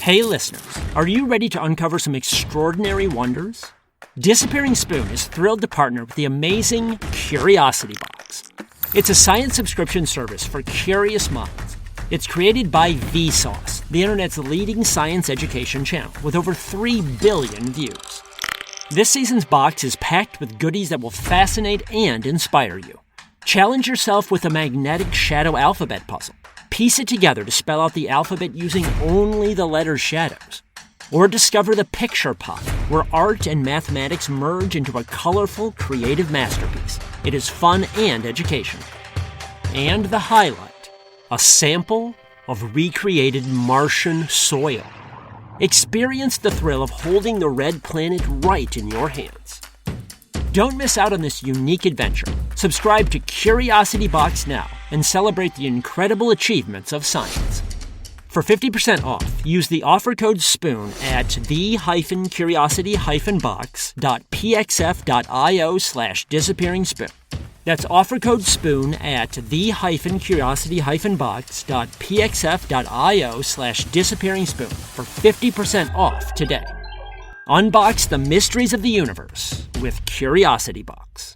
Hey listeners, are you ready to uncover some extraordinary wonders? Disappearing Spoon is thrilled to partner with the amazing Curiosity Box. It's a science subscription service for curious minds. It's created by Vsauce, the internet's leading science education channel, with over 3 billion views. This season's box is packed with goodies that will fascinate and inspire you. Challenge yourself with a magnetic shadow alphabet puzzle. Piece it together to spell out the alphabet using only the letter shadows. Or discover the picture pot, where art and mathematics merge into a colorful, creative masterpiece. It is fun and educational. And the highlight, a sample of recreated Martian soil. Experience the thrill of holding the red planet right in your hands. Don't miss out on this unique adventure. Subscribe to Curiosity Box now and celebrate the incredible achievements of science. For 50% off, use the offer code SPOON at the-curiosity-box.pxf.io/disappearingspoon. That's offer code SPOON at the-curiosity-box.pxf.io/disappearingspoon for 50% off today. Unbox the mysteries of the universe with Curiosity Box.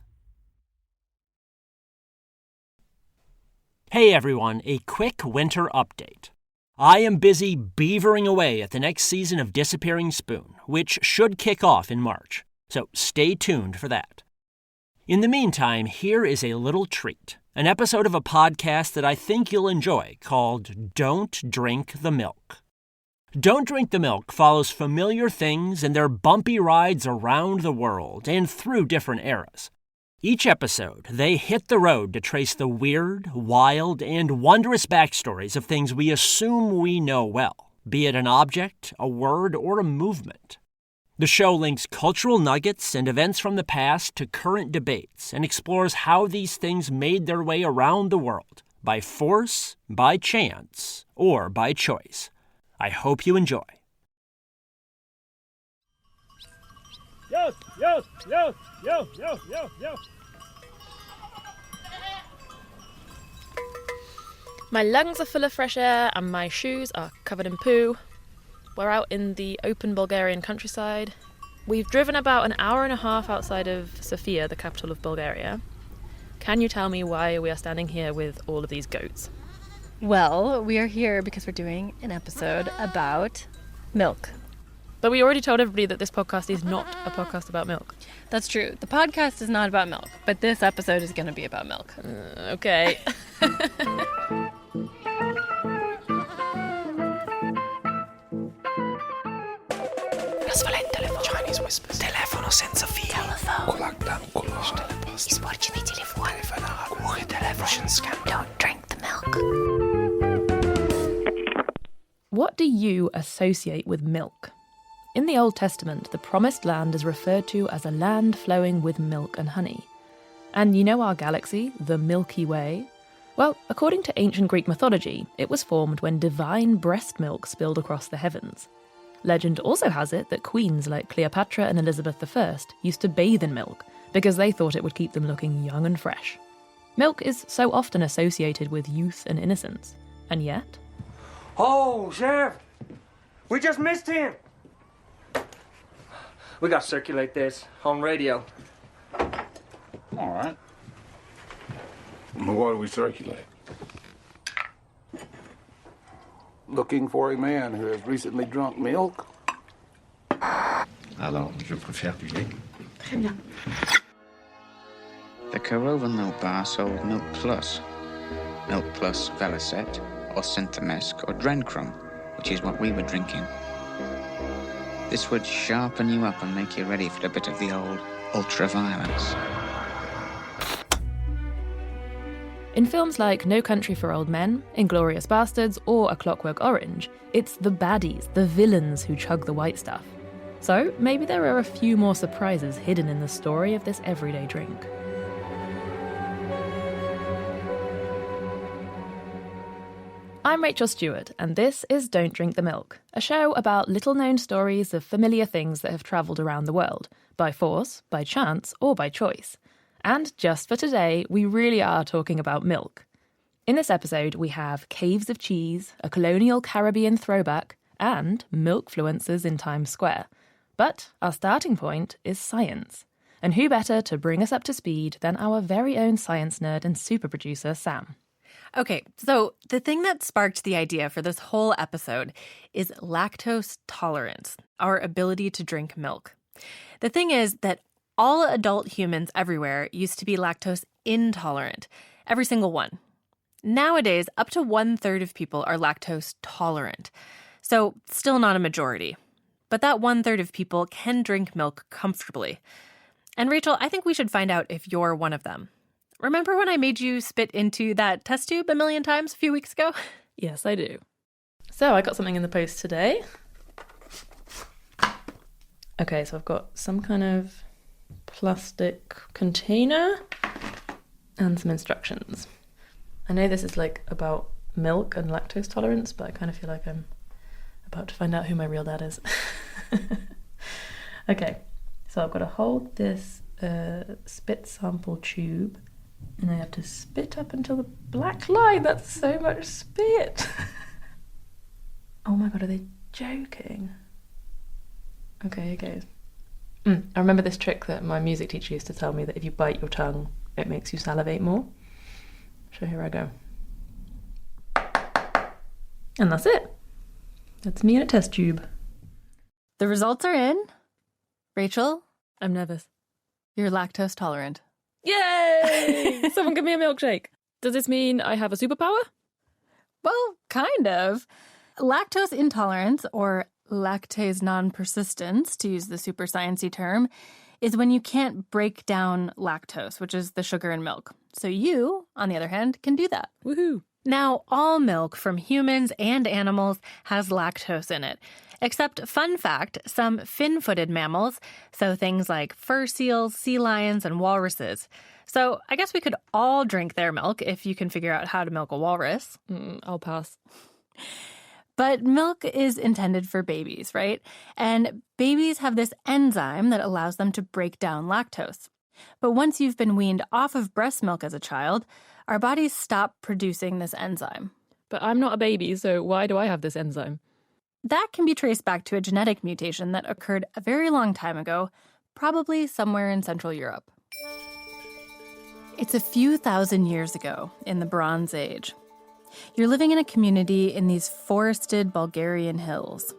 Hey everyone, a quick winter update. I am busy beavering away at the next season of Disappearing Spoon, which should kick off in March, so stay tuned for that. In the meantime, here is a little treat, an episode of a podcast that I think you'll enjoy called Don't Drink the Milk. Don't Drink the Milk follows familiar things and their bumpy rides around the world and through different eras. Each episode, they hit the road to trace the weird, wild, and wondrous backstories of things we assume we know well, be it an object, a word, or a movement. The show links cultural nuggets and events from the past to current debates and explores how these things made their way around the world, by force, by chance, or by choice. I hope you enjoy. Yo, yo, yo, yo, yo, yo, yo. My lungs are full of fresh air and my shoes are covered in poo. We're out in the open Bulgarian countryside. We've driven about an hour and a half outside of Sofia, the capital of Bulgaria. Can you tell me why we are standing here with all of these goats? Well, we are here because we're doing an episode about milk. But we already told everybody that this podcast is not a podcast about milk. That's true. The podcast is not about milk, but this episode is going to be about milk. Okay. Chinese whispers. Telefono senza filo. Telephone. Sporci di telefono. Russian scam. Don't drink the milk. What do you associate with milk? In the Old Testament, the Promised Land is referred to as a land flowing with milk and honey. And you know our galaxy, the Milky Way? Well, according to ancient Greek mythology, it was formed when divine breast milk spilled across the heavens. Legend also has it that queens like Cleopatra and Elizabeth I used to bathe in milk because they thought it would keep them looking young and fresh. Milk is so often associated with youth and innocence, and yet... Oh, Sheriff! We just missed him! We gotta circulate this on radio. All right. Well, what do we circulate? Looking for a man who has recently drunk milk. Alors, je préfère du lait. Très bien. The Korova milk bar sold Milk Plus Velicet, or Synthemesk, or Drencrum, which is what we were drinking. This would sharpen you up and make you ready for a bit of the old ultra-violence. In films like No Country for Old Men, Inglourious Bastards, or A Clockwork Orange, it's the baddies, the villains who chug the white stuff. So maybe there are a few more surprises hidden in the story of this everyday drink. I'm Rachel Stewart, and this is Don't Drink the Milk, a show about little-known stories of familiar things that have travelled around the world, by force, by chance, or by choice. And just for today, we really are talking about milk. In this episode, we have caves of cheese, a colonial Caribbean throwback, and milkfluencers in Times Square. But our starting point is science. And who better to bring us up to speed than our very own science nerd and super producer, Sam? Okay, so the thing that sparked the idea for this whole episode is lactose tolerance, our ability to drink milk. The thing is that all adult humans everywhere used to be lactose intolerant, every single one. Nowadays, up to 1/3 of people are lactose tolerant, so still not a majority. But that 1/3 of people can drink milk comfortably. And Rachel, I think we should find out if you're one of them. Remember when I made you spit into that test tube a million times a few weeks ago? Yes, I do. So I got something in the post today. Okay, so I've got some kind of plastic container and some instructions. I know this is like about milk and lactose tolerance, but I kind of feel like I'm about to find out who my real dad is. Okay, so I've got to hold this spit sample tube and I have to spit up until the black line. That's so much spit. Oh my God, are they joking? Okay. I remember this trick that my music teacher used to tell me, that if you bite your tongue, it makes you salivate more. So here I go. And that's it. That's me in a test tube. The results are in. Rachel, I'm nervous. you're lactose tolerant. Yay! Someone give me a milkshake. Does this mean I have a superpower? Well, kind of. Lactose intolerance, or lactase non-persistence, to use the super sciencey term, is when you can't break down lactose, which is the sugar in milk. So you, on the other hand, can do that. Woohoo! Now, all milk from humans and animals has lactose in it. Except, fun fact, some fin-footed mammals, so things like fur seals, sea lions, and walruses. So I guess we could all drink their milk if you can figure out how to milk a walrus. I'll pass. But milk is intended for babies, right? And babies have this enzyme that allows them to break down lactose. But once you've been weaned off of breast milk as a child, our bodies stop producing this enzyme. But I'm not a baby, so why do I have this enzyme? That can be traced back to a genetic mutation that occurred a very long time ago, probably somewhere in Central Europe. It's a few thousand years ago, in the Bronze Age. You're living in a community in these forested Bulgarian hills,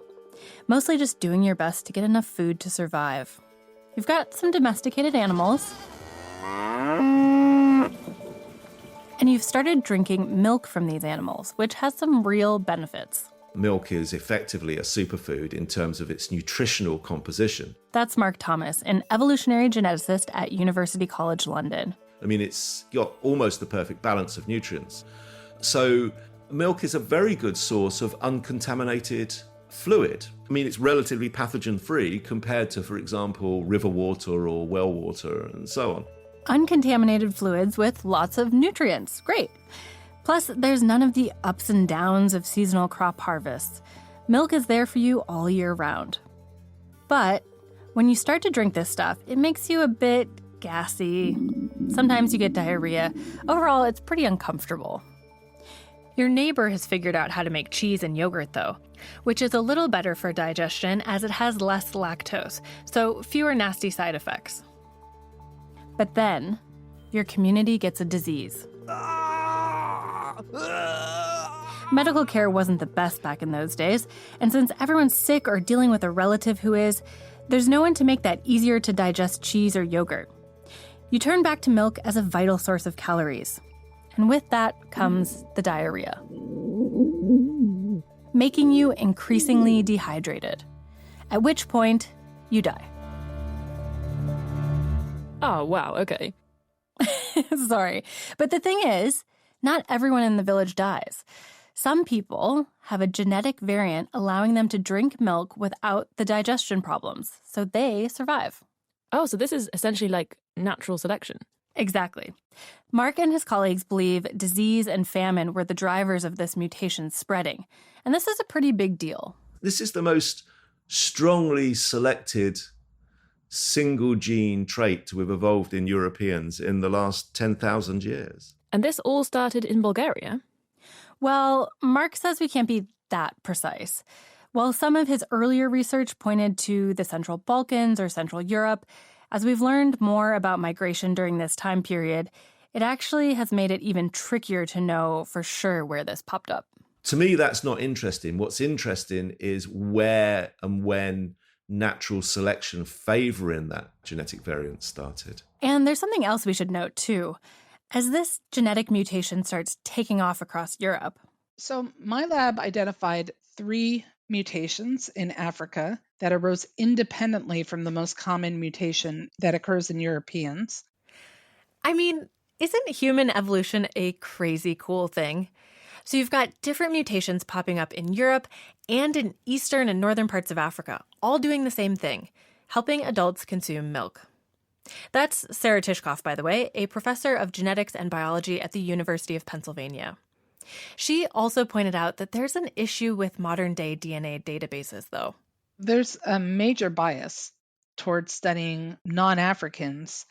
mostly just doing your best to get enough food to survive. You've got some domesticated animals, and you've started drinking milk from these animals, which has some real benefits. Milk is effectively a superfood in terms of its nutritional composition. That's Mark Thomas, an evolutionary geneticist at University College London. I mean, it's got almost the perfect balance of nutrients. So milk is a very good source of uncontaminated fluid. I mean, it's relatively pathogen-free compared to, for example, river water or well water and so on. Uncontaminated fluids with lots of nutrients. Great. Plus, there's none of the ups and downs of seasonal crop harvests. Milk is there for you all year round. But when you start to drink this stuff, it makes you a bit gassy. Sometimes you get diarrhea. Overall, it's pretty uncomfortable. Your neighbor has figured out how to make cheese and yogurt, though, which is a little better for digestion as it has less lactose, so fewer nasty side effects. But then, your community gets a disease. Medical care wasn't the best back in those days, and since everyone's sick or dealing with a relative who is, there's no one to make that easier to digest cheese or yogurt. You turn back to milk as a vital source of calories. And with that comes the diarrhea, making you increasingly dehydrated, at which point you die. Oh, wow, okay. Sorry. But the thing is, not everyone in the village dies. Some people have a genetic variant allowing them to drink milk without the digestion problems, so they survive. Oh, so this is essentially like natural selection. Exactly. Mark and his colleagues believe disease and famine were the drivers of this mutation spreading. And this is a pretty big deal. This is the most strongly selected single gene trait to have evolved in Europeans in the last 10,000 years. And this all started in Bulgaria? Well, Mark says we can't be that precise. While some of his earlier research pointed to the Central Balkans or Central Europe, as we've learned more about migration during this time period, it actually has made it even trickier to know for sure where this popped up. To me, that's not interesting. What's interesting is where and when natural selection favoring that genetic variant started. And there's something else we should note, too. As this genetic mutation starts taking off across Europe. So my lab identified 3 mutations in Africa that arose independently from the most common mutation that occurs in Europeans. I mean, isn't human evolution a crazy cool thing? So you've got different mutations popping up in Europe and in eastern and northern parts of Africa, all doing the same thing, helping adults consume milk. That's Sarah Tishkoff, by the way, a professor of genetics and biology at the University of Pennsylvania. She also pointed out that there's an issue with modern-day DNA databases, though. There's a major bias towards studying non-Africans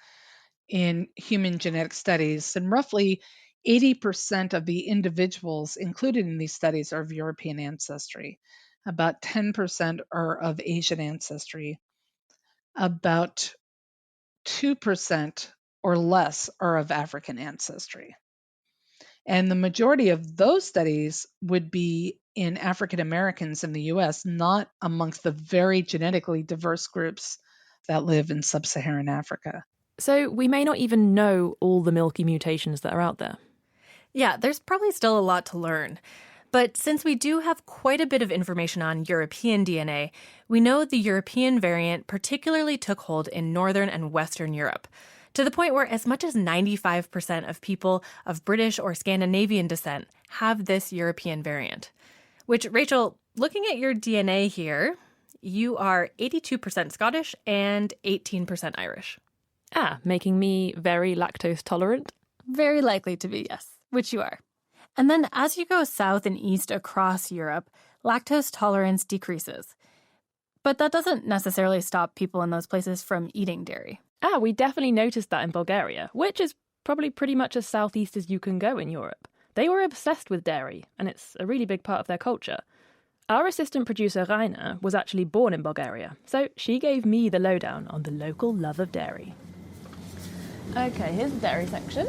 in human genetic studies, and roughly 80% of the individuals included in these studies are of European ancestry. About 10% are of Asian ancestry. About 2% or less are of African ancestry. And the majority of those studies would be in African Americans in the US, not amongst the very genetically diverse groups that live in sub-Saharan Africa. So we may not even know all the milky mutations that are out there. Yeah, there's probably still a lot to learn. But since we do have quite a bit of information on European DNA, we know the European variant particularly took hold in Northern and Western Europe, to the point where as much as 95% of people of British or Scandinavian descent have this European variant. Which, Rachel, looking at your DNA here, you are 82% Scottish and 18% Irish. Ah, making me very lactose tolerant? Very likely to be, yes, which you are. And then as you go south and east across Europe, lactose tolerance decreases. But that doesn't necessarily stop people in those places from eating dairy. Ah, we definitely noticed that in Bulgaria, which is probably pretty much as southeast as you can go in Europe. They were obsessed with dairy, and it's a really big part of their culture. Our assistant producer, Raina, was actually born in Bulgaria, so she gave me the lowdown on the local love of dairy. Okay, here's the dairy section.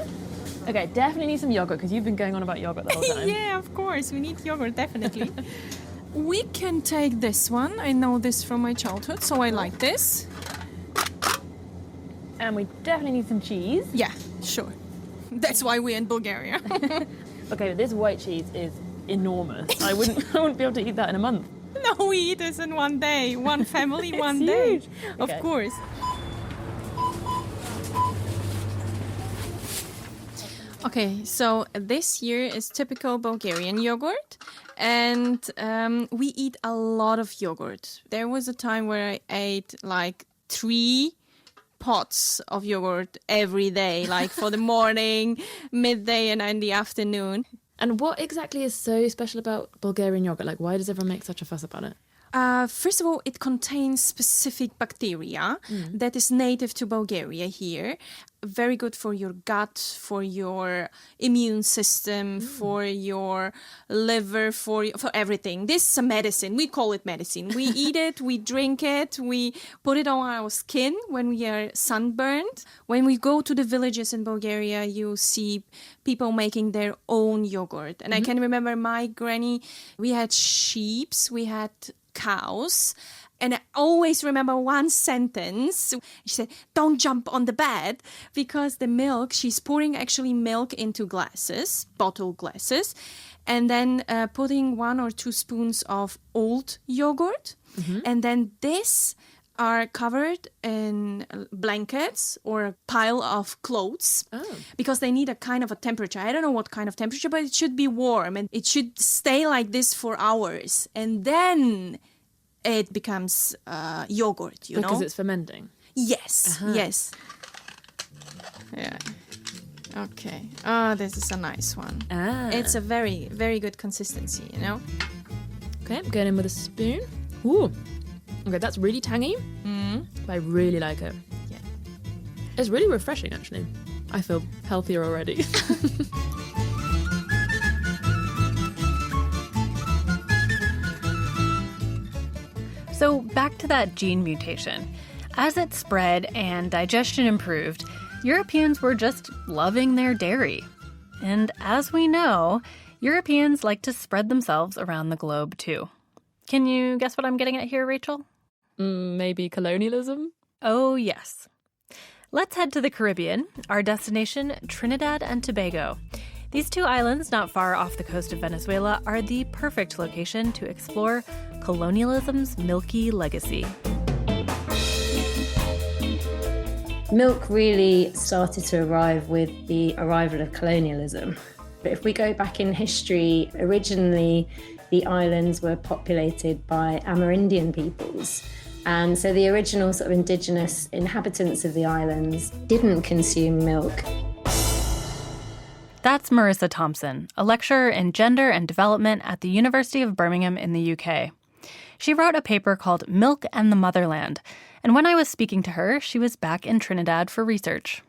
Okay, definitely need some yogurt, because you've been going on about yogurt the whole time. Yeah, of course, we need yogurt, definitely. We can take this one. I know this from my childhood, so I like this. And we definitely need some cheese. Yeah, sure. That's why we're in Bulgaria. Okay, this white cheese is enormous. I wouldn't be able to eat that in a month. No, we eat this in one day. One family, one huge. day. Okay. Of course. Okay, so this here is typical Bulgarian yogurt, and we eat a lot of yogurt. There was a time where I ate like 3 pots of yogurt every day, like for the morning, midday, and in the afternoon. And what exactly is so special about Bulgarian yogurt? Like, why does everyone make such a fuss about it? First of all, it contains specific bacteria that is native to Bulgaria here. Very good for your gut, for your immune system, for your liver, for everything. This is a medicine. We call it medicine. We eat it, we drink it, we put it on our skin when we are sunburned. When we go to the villages in Bulgaria, you see people making their own yogurt. And I can remember my granny, we had sheep, we had cows, and I always remember one sentence. She said, "Don't jump on the bed," because the milk, she's pouring actually milk into glasses, bottle glasses, and then putting 1 or 2 spoons of old yogurt, and then this are covered in blankets or a pile of clothes because they need a kind of a temperature. I don't know what kind of temperature, but it should be warm and it should stay like this for hours. And then it becomes yogurt, you know? Because it's fermenting? Yes, yes. Yeah. Okay. Oh, this is a nice one. It's a very, very good consistency, you know? Okay, I'm going in with a spoon. Ooh. Okay, that's really tangy, but I really like it. Yeah. It's really refreshing, actually. I feel healthier already. So back to that gene mutation. As it spread and digestion improved, Europeans were just loving their dairy. And as we know, Europeans like to spread themselves around the globe too. Can you guess what I'm getting at here, Rachel? Maybe colonialism? Oh, yes. Let's head to the Caribbean, our destination, Trinidad and Tobago. These two islands, not far off the coast of Venezuela, are the perfect location to explore colonialism's milky legacy. Milk really started to arrive with the arrival of colonialism. But if we go back in history, originally the islands were populated by Amerindian peoples. And so the original sort of indigenous inhabitants of the islands didn't consume milk. That's Marissa Thompson, a lecturer in gender and development at the University of Birmingham in the UK. She wrote a paper called Milk and the Motherland, and when I was speaking to her, she was back in Trinidad for research.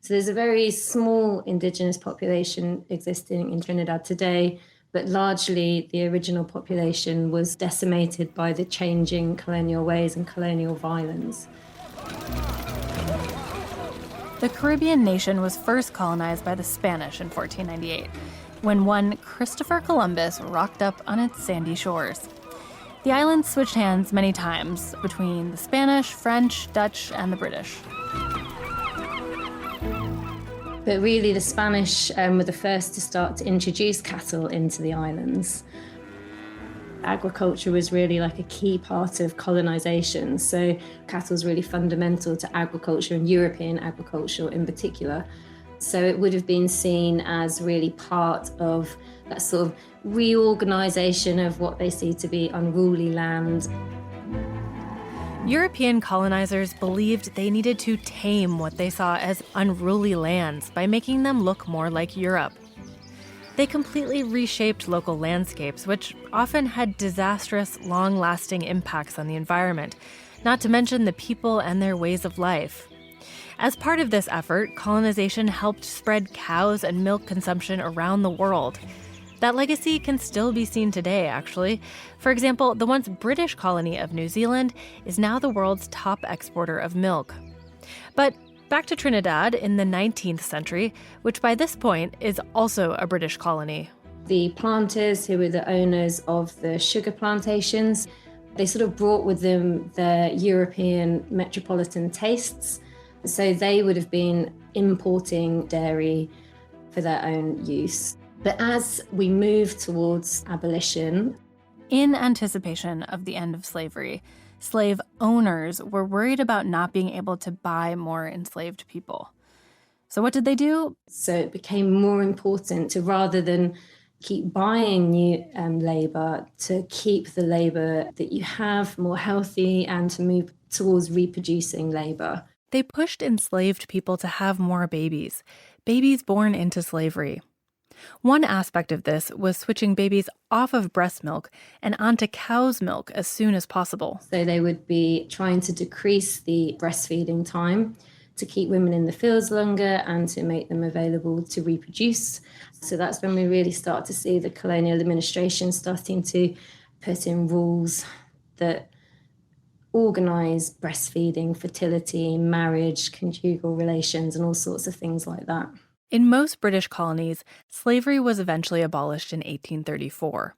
So there's a very small indigenous population existing in Trinidad today, but largely the original population was decimated by the changing colonial ways and colonial violence. The Caribbean nation was first colonized by the Spanish in 1498, when one Christopher Columbus rocked up on its sandy shores. The islands switched hands many times between the Spanish, French, Dutch, and the British. But really, the Spanish were the first to start to introduce cattle into the islands. Agriculture was really like a key part of colonization. So cattle is really fundamental to agriculture and European agriculture in particular. So it would have been seen as really part of that sort of reorganization of what they see to be unruly land. European colonizers believed they needed to tame what they saw as unruly lands by making them look more like Europe. They completely reshaped local landscapes, which often had disastrous, long-lasting impacts on the environment, not to mention the people and their ways of life. As part of this effort, colonization helped spread cows and milk consumption around the world. That legacy can still be seen today, actually. For example, the once British colony of New Zealand is now the world's top exporter of milk. But back to Trinidad in the 19th century, which by this point is also a British colony. The planters, who were the owners of the sugar plantations, they sort of brought with them their European metropolitan tastes. So they would have been importing dairy for their own use. But as we move towards abolition, in anticipation of the end of slavery, slave owners were worried about not being able to buy more enslaved people. So what did they do? So it became more important to, rather than keep buying new labour, to keep the labour that you have more healthy and to move towards reproducing labour. They pushed enslaved people to have more babies born into slavery. One aspect of this was switching babies off of breast milk and onto cow's milk as soon as possible. So they would be trying to decrease the breastfeeding time to keep women in the fields longer and to make them available to reproduce. So that's when we really start to see the colonial administration starting to put in rules that organise breastfeeding, fertility, marriage, conjugal relations, and all sorts of things like that. In most British colonies, slavery was eventually abolished in 1834.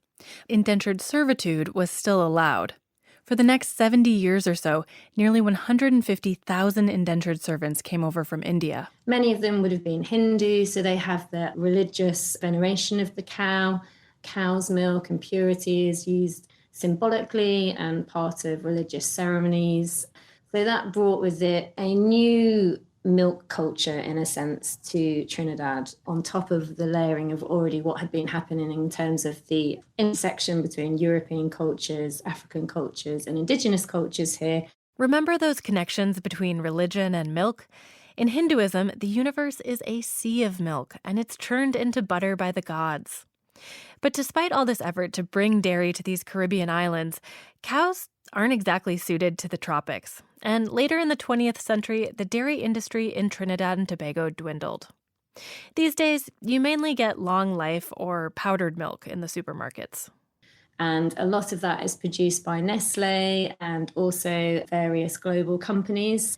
Indentured servitude was still allowed. For the next 70 years or so, nearly 150,000 indentured servants came over from India. Many of them would have been Hindu, so they have the religious veneration of the cow. Cow's milk and purity is used symbolically and part of religious ceremonies. So that brought with it a new milk culture, in a sense, to Trinidad, on top of the layering of already what had been happening in terms of the intersection between European cultures, African cultures, and indigenous cultures here. Remember those connections between religion and milk? In Hinduism, the universe is a sea of milk, and it's churned into butter by the gods. But despite all this effort to bring dairy to these Caribbean islands, cows aren't exactly suited to the tropics. And later in the 20th century, the dairy industry in Trinidad and Tobago dwindled. These days, you mainly get long life or powdered milk in the supermarkets. And a lot of that is produced by Nestle and also various global companies.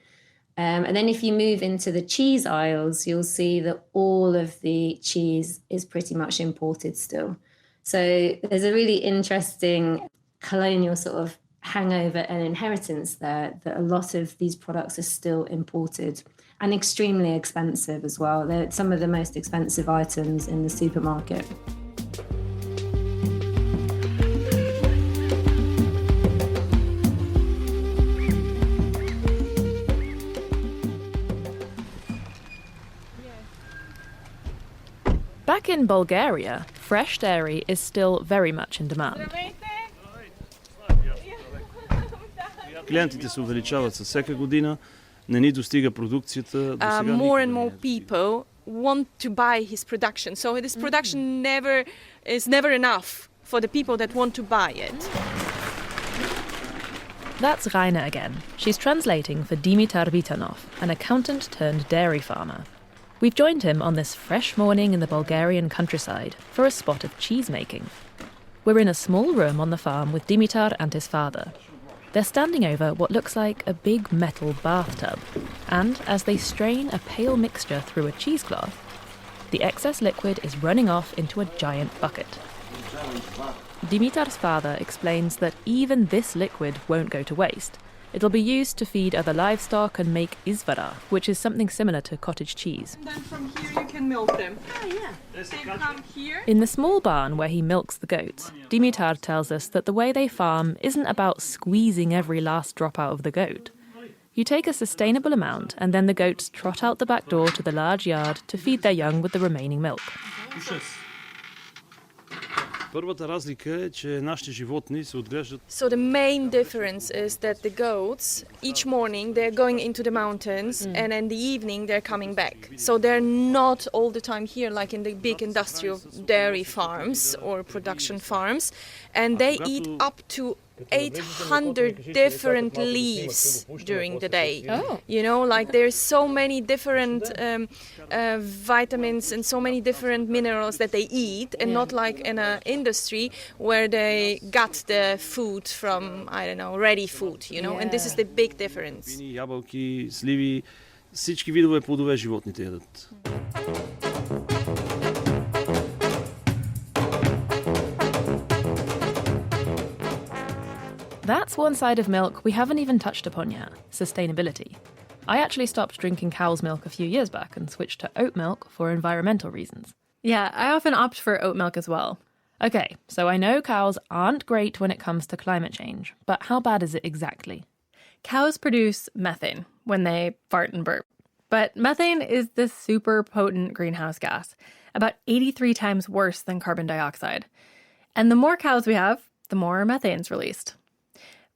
And then if you move into the cheese aisles, you'll see that all of the cheese is pretty much imported still. So there's a really interesting colonial sort of hangover and inheritance there, that a lot of these products are still imported and extremely expensive as well. They're some of the most expensive items in the supermarket. Back in Bulgaria, fresh dairy is still very much in demand. Клиентите се увеличават със всяка година. Не ни достига продукцията. More and more people want to buy his production. So this production is never enough for the people that want to buy it. That's Raina again. She's translating for Dimitar Vitanov, an accountant turned dairy farmer. We've joined him on this fresh morning in the Bulgarian countryside for a spot of cheese making. We're in a small room on the farm with Dimitar and his father. They're standing over what looks like a big metal bathtub, and as they strain a pale mixture through a cheesecloth, the excess liquid is running off into a giant bucket. Dimitar's father explains that even this liquid won't go to waste. It'll be used to feed other livestock and make izvara, which is something similar to cottage cheese. And then from here you can milk them. Oh, yeah. They come here. In the small barn where he milks the goats, Dimitar tells us that the way they farm isn't about squeezing every last drop out of the goat. You take a sustainable amount and then the goats trot out the back door to the large yard to feed their young with the remaining milk. Първата разлика е, че нашите животни се отглеждат. So the main difference is that the goats, each morning they're going into the mountains and in the evening they're coming back. So they're not all the time here like in the big industrial dairy farms or production farms. And they eat up to 800 different leaves during the day. Oh. You know, like there's so many different vitamins and so many different minerals that they eat, and not like in an industry where they got the food from, I don't know, ready food, you know, and this is the big difference. Ябълки, сливи, всички видове плодове животните ядат. That's one side of milk we haven't even touched upon yet, sustainability. I actually stopped drinking cow's milk a few years back and switched to oat milk for environmental reasons. Yeah, I often opt for oat milk as well. Okay, so I know cows aren't great when it comes to climate change, but how bad is it exactly? Cows produce methane when they fart and burp. But methane is this super potent greenhouse gas, about 83 times worse than carbon dioxide. And the more cows we have, the more methane's released.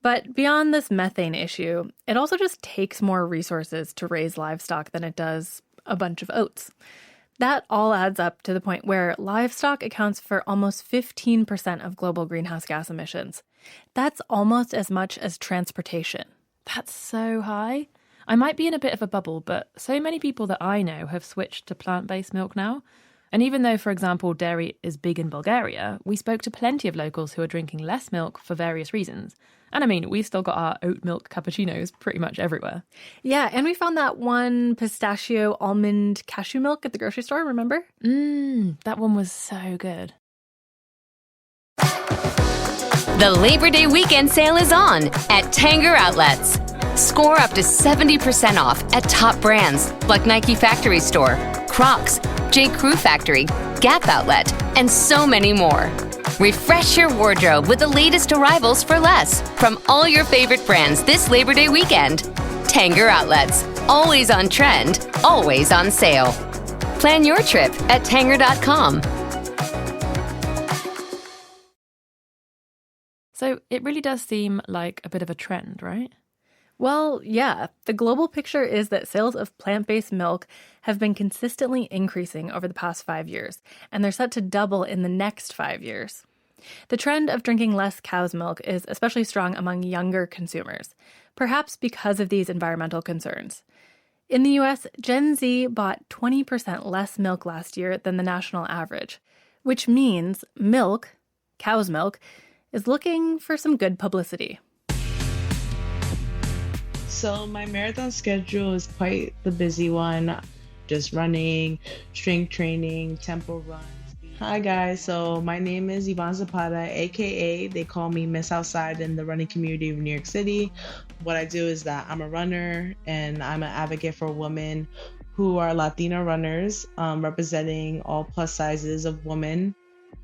But beyond this methane issue, it also just takes more resources to raise livestock than it does a bunch of oats. That all adds up to the point where livestock accounts for almost 15% of global greenhouse gas emissions. That's almost as much as transportation. That's so high. I might be in a bit of a bubble, but so many people that I know have switched to plant-based milk now. And even though, for example, dairy is big in Bulgaria, we spoke to plenty of locals who are drinking less milk for various reasons. And I mean, we've still got our oat milk cappuccinos pretty much everywhere. Yeah, and we found that one pistachio almond cashew milk at the grocery store, remember? That one was so good. The Labor Day weekend sale is on at Tanger Outlets. Score up to 70% off at top brands like Nike Factory Store, Crocs, J. Crew Factory, Gap Outlet, and so many more. Refresh your wardrobe with the latest arrivals for less from all your favorite brands this Labor Day weekend. Tanger Outlets. Always on trend, always on sale. Plan your trip at Tanger.com. So it really does seem like a bit of a trend, right? Well, yeah. The global picture is that sales of plant-based milk have been consistently increasing over the past 5 years, and they're set to double in the next 5 years. The trend of drinking less cow's milk is especially strong among younger consumers, perhaps because of these environmental concerns. In the US, Gen Z bought 20% less milk last year than the national average, which means milk, cow's milk, is looking for some good publicity. So my marathon schedule is quite the busy one. Just running, strength training, tempo runs. Hi guys, so my name is Yvonne Zapata, aka they call me Miss Outside in the running community of New York City. What I do is that I'm a runner and I'm an advocate for women who are Latina runners, representing all plus sizes of women.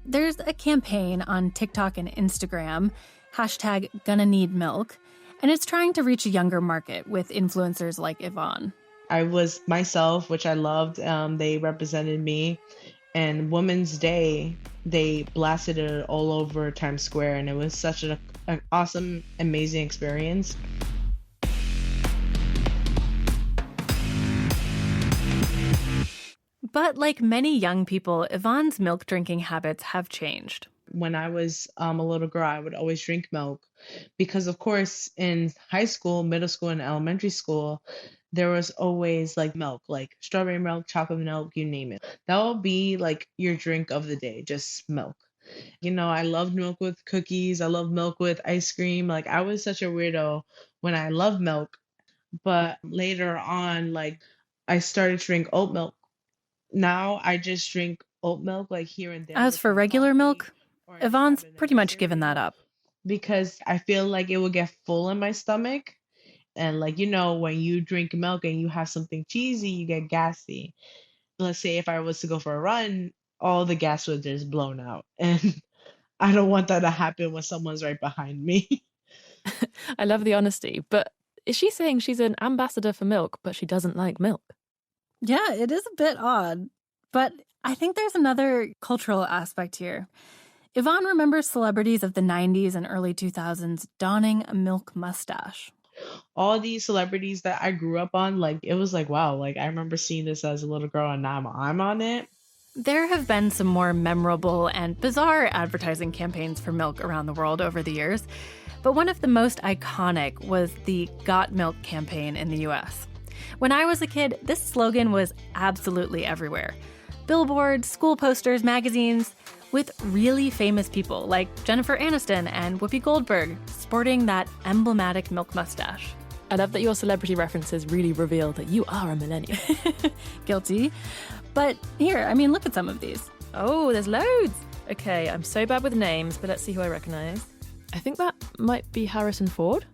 There's a campaign on TikTok and Instagram, #GonnaNeedMilk, and it's trying to reach a younger market with influencers like Yvonne. I was myself, which I loved. They represented me. And Women's Day, they blasted it all over Times Square, and it was such an awesome, amazing experience. But like many young people, Yvonne's milk drinking habits have changed. When I was a little girl, I would always drink milk because, of course, in high school, middle school, and elementary school, there was always like milk, like strawberry milk, chocolate milk, you name it. That will be like your drink of the day, just milk. You know, I loved milk with cookies. I love milk with ice cream. Like I was such a weirdo when I loved milk. But later on, like I started to drink oat milk. Now I just drink oat milk like here and there. As for regular milk, Yvonne's pretty much given that up. Because I feel like it will get full in my stomach. And like, you know, when you drink milk and you have something cheesy, you get gassy. Let's say if I was to go for a run, all the gas would just blown out. And I don't want that to happen when someone's right behind me. I love the honesty. But is she saying she's an ambassador for milk, but she doesn't like milk? Yeah, it is a bit odd. But I think there's another cultural aspect here. Yvonne remembers celebrities of the 90s and early 2000s donning a milk mustache. All these celebrities that I grew up on, like, it was like, wow, like, I remember seeing this as a little girl and now I'm on it. There have been some more memorable and bizarre advertising campaigns for milk around the world over the years, but one of the most iconic was the Got Milk campaign in the US. When I was a kid, this slogan was absolutely everywhere. Billboards, school posters, magazines, with really famous people like Jennifer Aniston and Whoopi Goldberg sporting that emblematic milk mustache. I love that your celebrity references really reveal that you are a millennial. Guilty. But here, I mean, look at some of these. Oh, there's loads. Okay, I'm so bad with names, but let's see who I recognize. I think that might be Harrison Ford.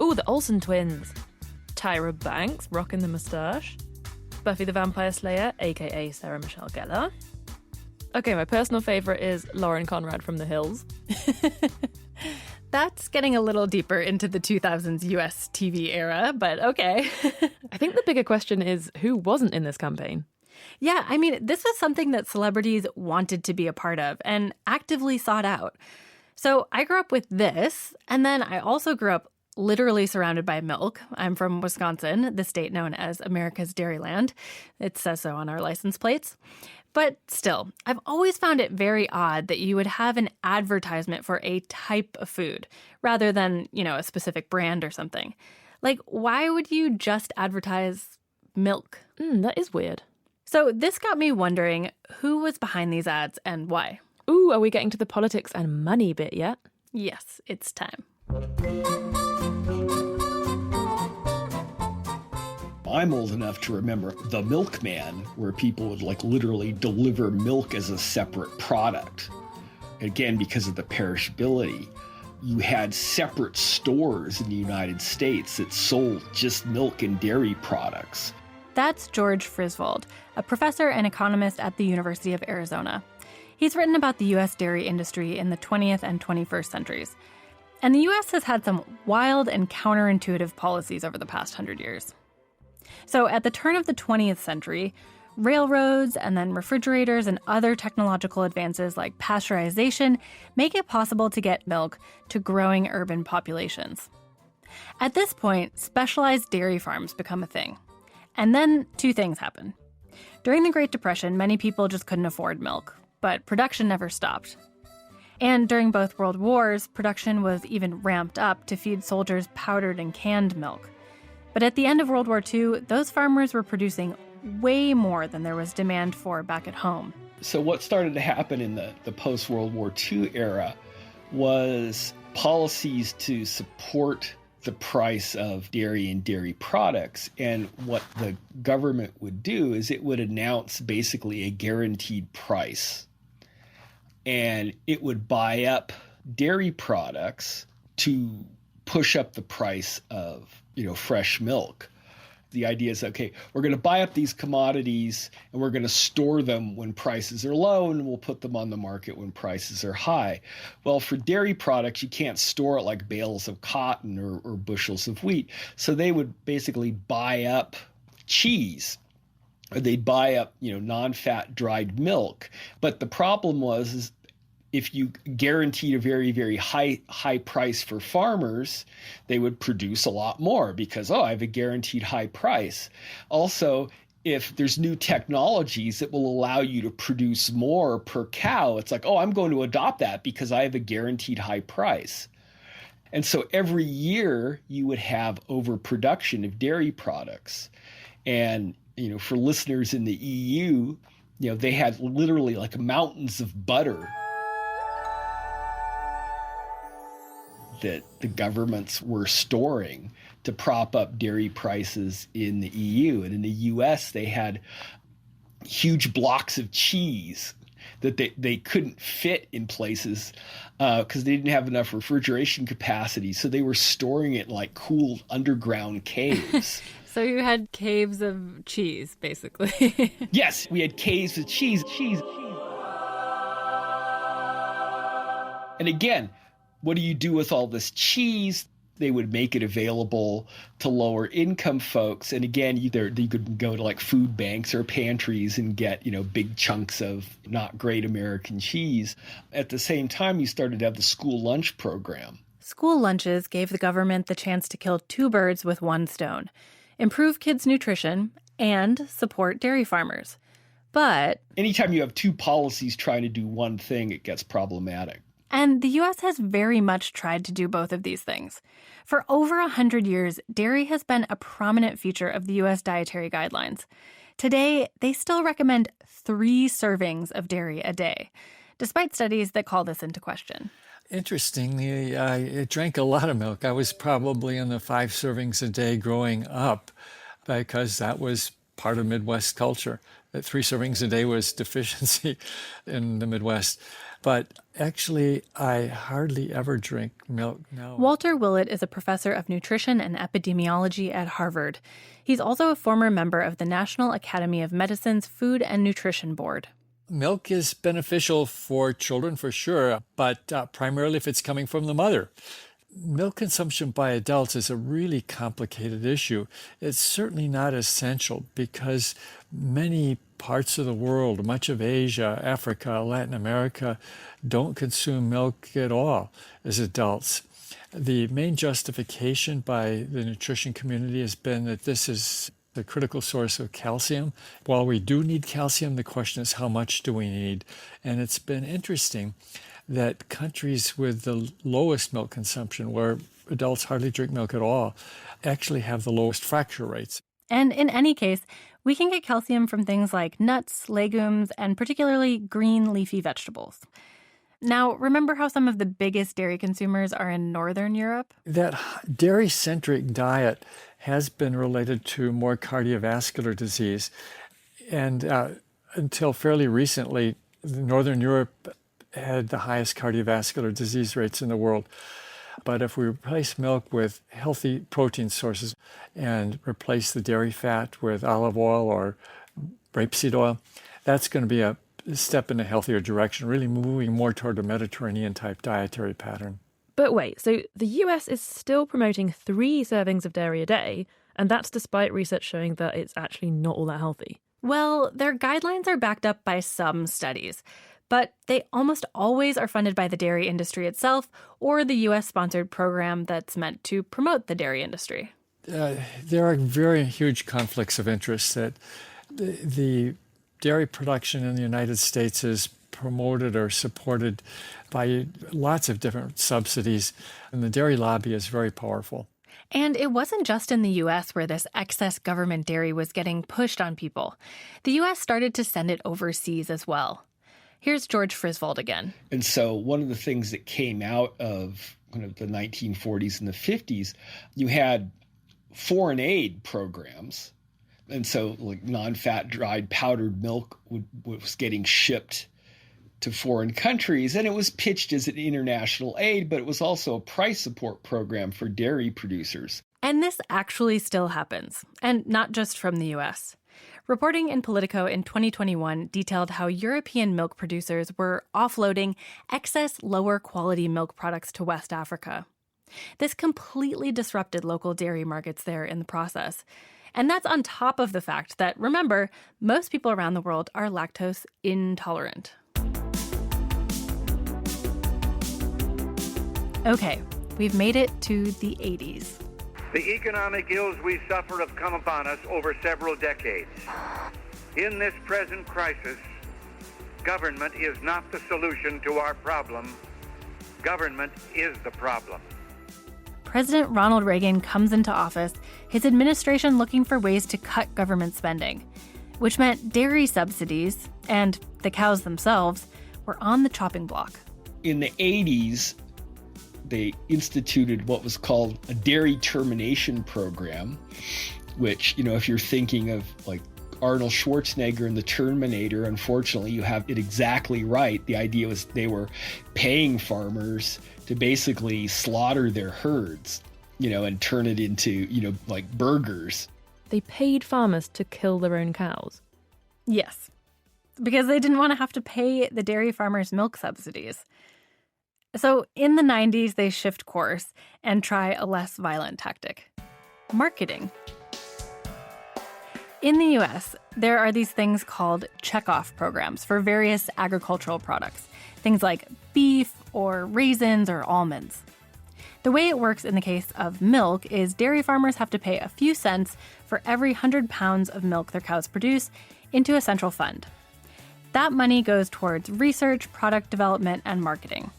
Oh, the Olsen twins. Tyra Banks, rocking the mustache. Buffy the Vampire Slayer, aka Sarah Michelle Gellar. Okay, my personal favorite is Lauren Conrad from The Hills. That's getting a little deeper into the 2000s US TV era, but okay. I think the bigger question is who wasn't in this campaign? Yeah, I mean, this was something that celebrities wanted to be a part of and actively sought out. So I grew up with this, and then I also grew up literally surrounded by milk. I'm from Wisconsin, the state known as America's Dairyland. It says so on our license plates. But still, I've always found it very odd that you would have an advertisement for a type of food rather than, you know, a specific brand or something. Like, why would you just advertise milk? That is weird. So this got me wondering who was behind these ads and why. Ooh, are we getting to the politics and money bit yet? Yes, it's time. I'm old enough to remember the milkman, where people would like literally deliver milk as a separate product. Again, because of the perishability. You had separate stores in the United States that sold just milk and dairy products. That's George Frisvold, a professor and economist at the University of Arizona. He's written about the U.S. dairy industry in the 20th and 21st centuries. And the U.S. has had some wild and counterintuitive policies over the past 100 years. So at the turn of the 20th century, railroads and then refrigerators and other technological advances like pasteurization make it possible to get milk to growing urban populations. At this point, specialized dairy farms become a thing. And then two things happen. During the Great Depression, many people just couldn't afford milk, but production never stopped. And during both World Wars, production was even ramped up to feed soldiers powdered and canned milk. But at the end of World War II, those farmers were producing way more than there was demand for back at home. So what started to happen in the post-World War II era was policies to support the price of dairy and dairy products. And what the government would do is it would announce basically a guaranteed price. And it would buy up dairy products to push up the price of, fresh milk. The idea is, okay, we're going to buy up these commodities and we're going to store them when prices are low, and we'll put them on the market when prices are high. Well, for dairy products, you can't store it like bales of cotton or bushels of wheat. So they would basically buy up cheese, or they'd buy up, non-fat dried milk. But the problem is if you guaranteed a very, very high price for farmers, they would produce a lot more because, I have a guaranteed high price. Also, if there's new technologies that will allow you to produce more per cow, it's like, I'm going to adopt that because I have a guaranteed high price. And so every year you would have overproduction of dairy products. And, for listeners in the EU, they had literally like mountains of butter that the governments were storing to prop up dairy prices in the EU. And in the US, they had huge blocks of cheese that they couldn't fit in places because they didn't have enough refrigeration capacity. So they were storing it in like cool underground caves. So you had caves of cheese, basically. Yes, we had caves of cheese. And again, what do you do with all this cheese? They would make it available to lower income folks. And again, you could go to like food banks or pantries and get, big chunks of not great American cheese. At the same time, you started to have the school lunch program. School lunches gave the government the chance to kill two birds with one stone: improve kids' nutrition and support dairy farmers. But anytime you have two policies trying to do one thing, it gets problematic. And the U.S. has very much tried to do both of these things. For over 100 years, dairy has been a prominent feature of the U.S. dietary guidelines. Today, they still recommend 3 servings of dairy a day, despite studies that call this into question. Interestingly, I drank a lot of milk. I was probably in the 5 servings a day growing up because that was part of Midwest culture. That 3 servings a day was deficiency in the Midwest. But actually, I hardly ever drink milk now. Walter Willett is a professor of nutrition and epidemiology at Harvard. He's also a former member of the National Academy of Medicine's Food and Nutrition Board. Milk is beneficial for children, for sure, but primarily if it's coming from the mother. Milk consumption by adults is a really complicated issue. It's certainly not essential because many parts of the world, much of Asia, Africa, Latin America, don't consume milk at all as adults. The main justification by the nutrition community has been that this is the critical source of calcium. While we do need calcium, the question is how much do we need? And it's been interesting that countries with the lowest milk consumption, where adults hardly drink milk at all, actually have the lowest fracture rates. And in any case, we can get calcium from things like nuts, legumes, and particularly green leafy vegetables. Now, remember how some of the biggest dairy consumers are in Northern Europe? That dairy-centric diet has been related to more cardiovascular disease. And until fairly recently, Northern Europe had the highest cardiovascular disease rates in the world. But if we replace milk with healthy protein sources and replace the dairy fat with olive oil or rapeseed oil, that's going to be a step in a healthier direction, really moving more toward a Mediterranean-type dietary pattern. But wait, so the US is still promoting 3 servings of dairy a day, and that's despite research showing that it's actually not all that healthy. Well, their guidelines are backed up by some studies, but they almost always are funded by the dairy industry itself or the U.S.-sponsored program that's meant to promote the dairy industry. There are very huge conflicts of interest that the dairy production in the United States is promoted or supported by lots of different subsidies, and the dairy lobby is very powerful. And it wasn't just in the U.S. where this excess government dairy was getting pushed on people. The U.S. started to send it overseas as well. Here's George Frisvold again. And so one of the things that came out of kind of the 1940s and the 50s, you had foreign aid programs. And so like non-fat dried powdered milk was getting shipped to foreign countries, and it was pitched as an international aid, but it was also a price support program for dairy producers. And this actually still happens, and not just from the US. Reporting in Politico in 2021 detailed how European milk producers were offloading excess lower quality milk products to West Africa. This completely disrupted local dairy markets there in the process. And that's on top of the fact that, remember, most people around the world are lactose intolerant. Okay, we've made it to the 80s. The economic ills we suffer have come upon us over several decades. In this present crisis, government is not the solution to our problem. Government is the problem. President Ronald Reagan comes into office, his administration looking for ways to cut government spending, which meant dairy subsidies, and the cows themselves, were on the chopping block. In the 80s, they instituted what was called a dairy termination program, which, you know, if you're thinking of like Arnold Schwarzenegger in The Terminator, unfortunately, you have it exactly right. The idea was they were paying farmers to basically slaughter their herds, you know, and turn it into, you know, like burgers. They paid farmers to kill their own cows? Yes, because they didn't want to have to pay the dairy farmers milk subsidies. So in the 90s, they shift course and try a less violent tactic: marketing. In the US, there are these things called checkoff programs for various agricultural products, things like beef or raisins or almonds. The way it works in the case of milk is dairy farmers have to pay a few cents for every 100 pounds of milk their cows produce into a central fund. That money goes towards research, product development, and marketing.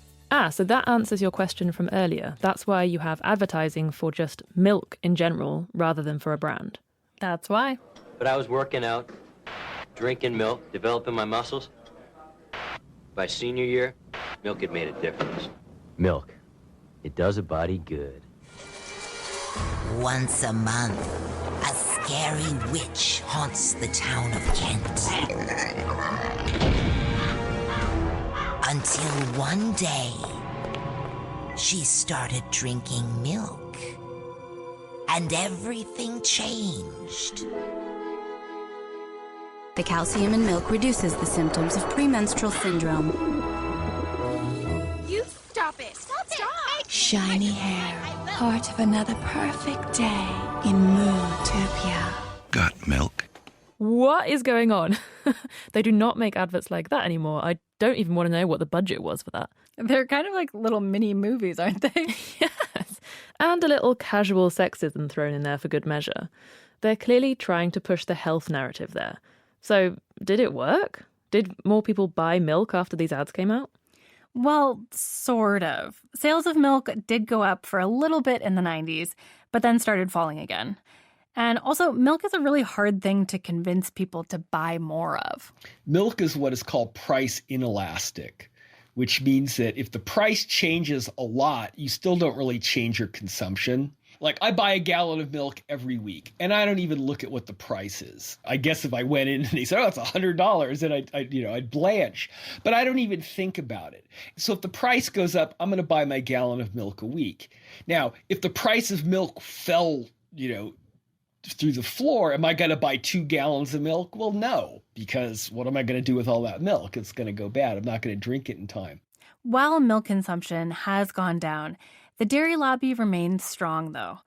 So that answers your question from earlier. That's why you have advertising for just milk in general rather than for a brand. That's why. But I was working out, drinking milk, developing my muscles. By senior year, milk had made a difference. Milk. It does a body good. Once a month, a scary witch haunts the town of Kent. Until one day, she started drinking milk. And everything changed. The calcium in milk reduces the symptoms of premenstrual syndrome. You stop it! Stop it! Shiny hair, part of another perfect day in Mootopia. Got milk? What is going on? They do not make adverts like that anymore. I don't even want to know what the budget was for that. They're kind of like little mini movies, aren't they? Yes. And a little casual sexism thrown in there for good measure. They're clearly trying to push the health narrative there. So, did it work? Did more people buy milk after these ads came out? Well, sort of. Sales of milk did go up for a little bit in the 90s, but then started falling again. And also, milk is a really hard thing to convince people to buy more of. Milk is what is called price inelastic, which means that if the price changes a lot, you still don't really change your consumption. Like, I buy a gallon of milk every week, and I don't even look at what the price is. I guess if I went in and they said, oh, it's $100, then I'd blanch. But I don't even think about it. So if the price goes up, I'm going to buy my gallon of milk a week. Now, if the price of milk fell, through the floor, am I going to buy 2 gallons of milk? Well, no, because what am I going to do with all that milk? It's going to go bad. I'm not going to drink it in time. While milk consumption has gone down, the dairy lobby remains strong, though.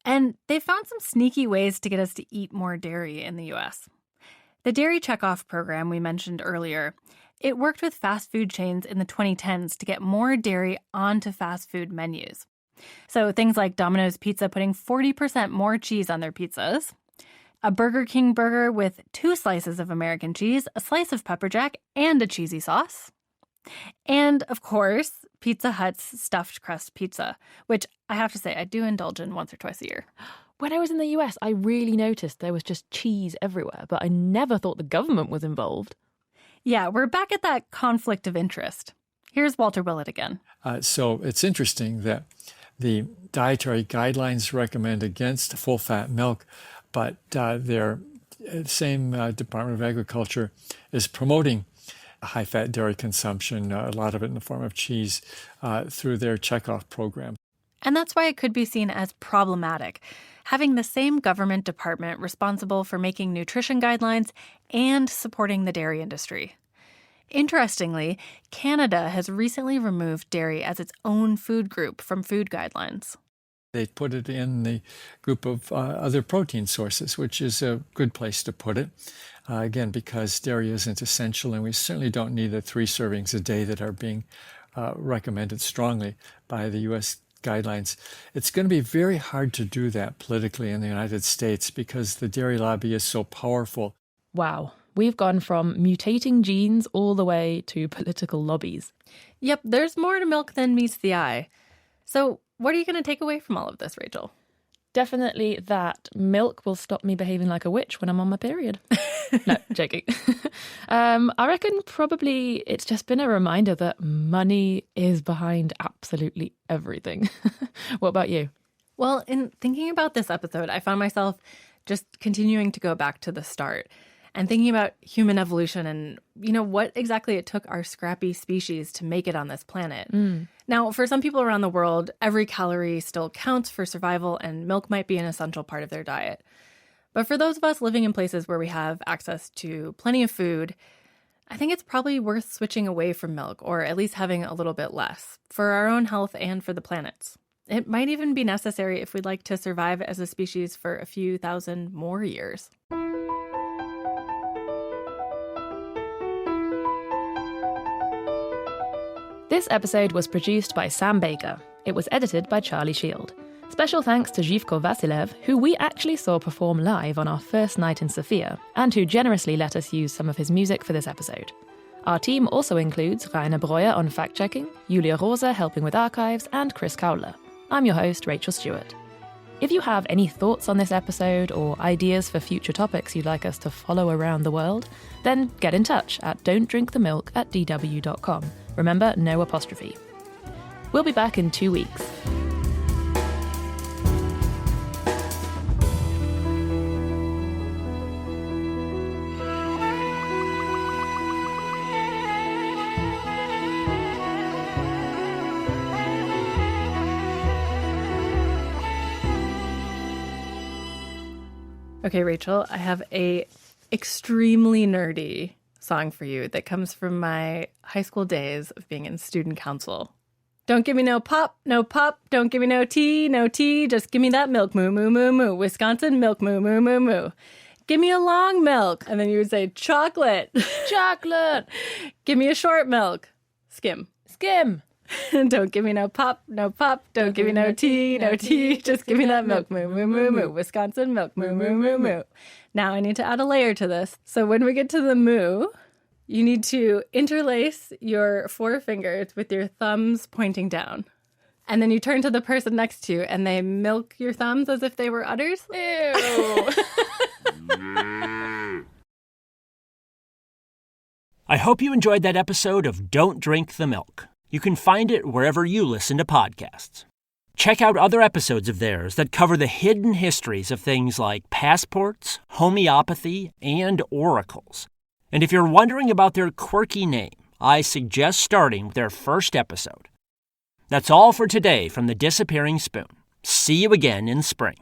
And they found some sneaky ways to get us to eat more dairy in the U.S. The dairy checkoff program we mentioned earlier, it worked with fast food chains in the 2010s to get more dairy onto fast food menus. So things like Domino's Pizza putting 40% more cheese on their pizzas, a Burger King burger with 2 slices of American cheese, a slice of pepper jack, and a cheesy sauce. And, of course, Pizza Hut's stuffed crust pizza, which I have to say I do indulge in once or twice a year. When I was in the US, I really noticed there was just cheese everywhere, but I never thought the government was involved. Yeah, we're back at that conflict of interest. Here's Walter Willett again. So it's interesting that the dietary guidelines recommend against full-fat milk, but their same Department of Agriculture is promoting high-fat dairy consumption, a lot of it in the form of cheese, through their checkoff program. And that's why it could be seen as problematic, having the same government department responsible for making nutrition guidelines and supporting the dairy industry. Interestingly, Canada has recently removed dairy as its own food group from food guidelines. They put it in the group of other protein sources, which is a good place to put it. Again, because dairy isn't essential, and we certainly don't need the 3 servings a day that are being recommended strongly by the U.S. guidelines. It's going to be very hard to do that politically in the United States because the dairy lobby is so powerful. Wow. We've gone from mutating genes all the way to political lobbies. Yep, there's more to milk than meets the eye. So what are you going to take away from all of this, Rachel? Definitely that milk will stop me behaving like a witch when I'm on my period. No, joking. I reckon probably it's just been a reminder that money is behind absolutely everything. What about you? Well, in thinking about this episode, I found myself just continuing to go back to the start and thinking about human evolution and, what exactly it took our scrappy species to make it on this planet. Now, for some people around the world, every calorie still counts for survival, and milk might be an essential part of their diet. But for those of us living in places where we have access to plenty of food, I think it's probably worth switching away from milk, or at least having a little bit less, for our own health and for the planet's. It might even be necessary if we'd like to survive as a species for a few thousand more years. This episode was produced by Sam Baker. It was edited by Charlie Shield. Special thanks to Zhivko Vasilev, who we actually saw perform live on our first night in Sofia, and who generously let us use some of his music for this episode. Our team also includes Rainer Breuer on fact-checking, Julia Rosa helping with archives, and Chris Cowler. I'm your host, Rachel Stewart. If you have any thoughts on this episode or ideas for future topics you'd like us to follow around the world, then get in touch at don'tdrinkthemilk@dw.com. Remember, no apostrophe. We'll be back in 2 weeks. Okay, Rachel, I have a extremely nerdy song for you that comes from my high school days of being in student council. Don't give me no pop, don't give me no tea, just give me that milk, moo, moo, moo, moo. Wisconsin milk, moo, moo, moo, moo. Give me a long milk. And then you would say chocolate. Chocolate. Give me a short milk. Skim. Skim. Don't give me no pop, don't give me no tea, just give me that milk, moo, moo, moo, moo. Wisconsin milk, moo, moo, moo, moo. Now I need to add a layer to this. So when we get to the moo, you need to interlace your 4 fingers with your thumbs pointing down. And then you turn to the person next to you and they milk your thumbs as if they were udders. Ew. I hope you enjoyed that episode of Don't Drink the Milk. You can find it wherever you listen to podcasts. Check out other episodes of theirs that cover the hidden histories of things like passports, homeopathy, and oracles. And if you're wondering about their quirky name, I suggest starting with their first episode. That's all for today from The Disappearing Spoon. See you again in spring.